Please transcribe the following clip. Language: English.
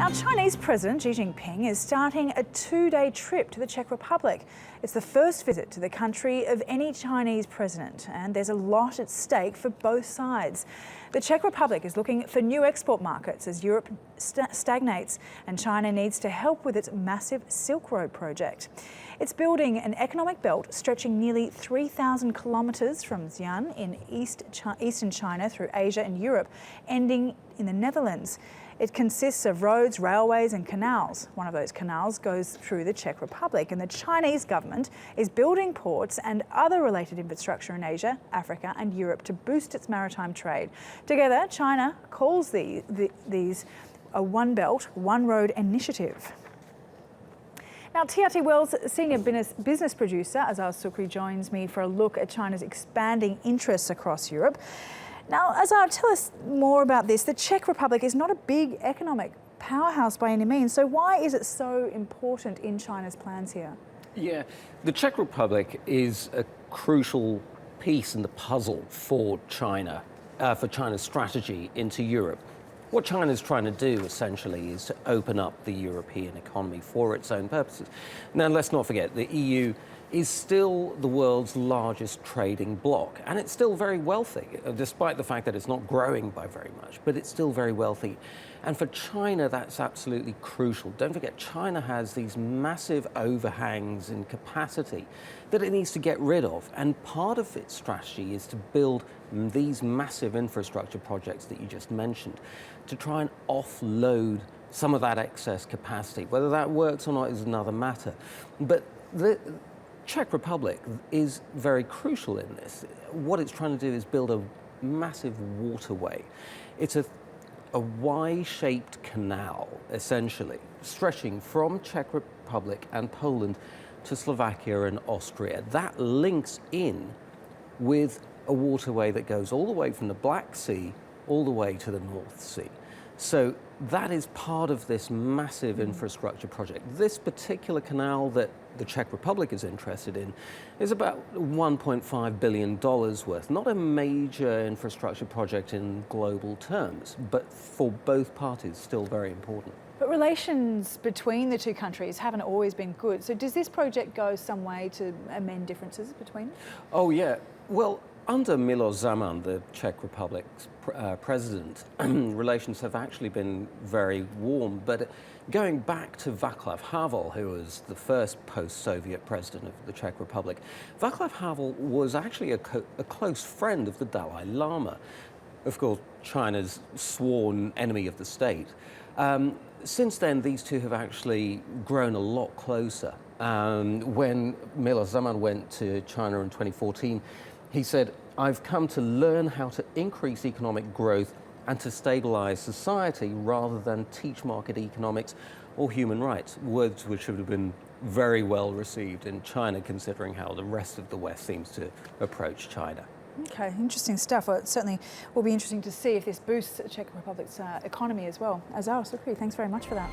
Now, Chinese President Xi Jinping is starting a 2-day trip to the Czech Republic. It's the first visit to the country of any Chinese president, and there's a lot at stake for both sides. The Czech Republic is looking for new export markets as Europe stagnates, and China needs to help with its massive Silk Road project. It's building an economic belt stretching nearly 3,000 kilometres from Xi'an in eastern China through Asia and Europe, ending in the Netherlands. It consists of roads, railways and canals. One of those canals goes through the Czech Republic, and the Chinese government is building ports and other related infrastructure in Asia, Africa and Europe to boost its maritime trade. Together, China calls these a One Belt, One Road initiative. Now, TRT World's senior business producer, Azhar Sukri, joins me for a look at China's expanding interests across Europe. Now, Azhar, tell us more about this. The Czech Republic is not a big economic powerhouse by any means, so why is it so important in China's plans here? Yeah, the Czech Republic is a crucial piece in the puzzle for China, for China's strategy into Europe. What China's trying to do, essentially, is to open up the European economy for its own purposes. Now, let's not forget, the EU is still the world's largest trading bloc, and it's still very wealthy, despite the fact that it's not growing by very much, but it's still very wealthy. And for China, that's absolutely crucial. Don't forget, China has these massive overhangs in capacity that it needs to get rid of, and part of its strategy is to build these massive infrastructure projects that you just mentioned, to try and offload some of that excess capacity. Whether that works or not is another matter. But the Czech Republic is very crucial in this. What it's trying to do is build a massive waterway. It's a Y-shaped canal, essentially, stretching from Czech Republic and Poland to Slovakia and Austria. That links in with a waterway that goes all the way from the Black Sea all the way to the North Sea. So that is part of this massive infrastructure project. This particular canal that the Czech Republic is interested in is about $1.5 billion worth. Not a major infrastructure project in global terms, but for both parties, still very important. But relations between the two countries haven't always been good. So does this project go some way to amend differences between them? Oh, yeah. Well, under Miloš Zeman, the Czech Republic's president, relations have actually been very warm. But going back to Václav Havel, who was the first post-Soviet president of the Czech Republic, Václav Havel was actually a close friend of the Dalai Lama, of course, China's sworn enemy of the state. Since then, these two have actually grown a lot closer. When Miloš Zeman went to China in 2014, he said, "I've come to learn how to increase economic growth and to stabilize society rather than teach market economics or human rights," words which would have been very well received in China, considering how the rest of the West seems to approach China. Okay, interesting stuff. Well, it certainly will be interesting to see if this boosts the Czech Republic's economy as well. Azhar Sukri, thanks very much for that.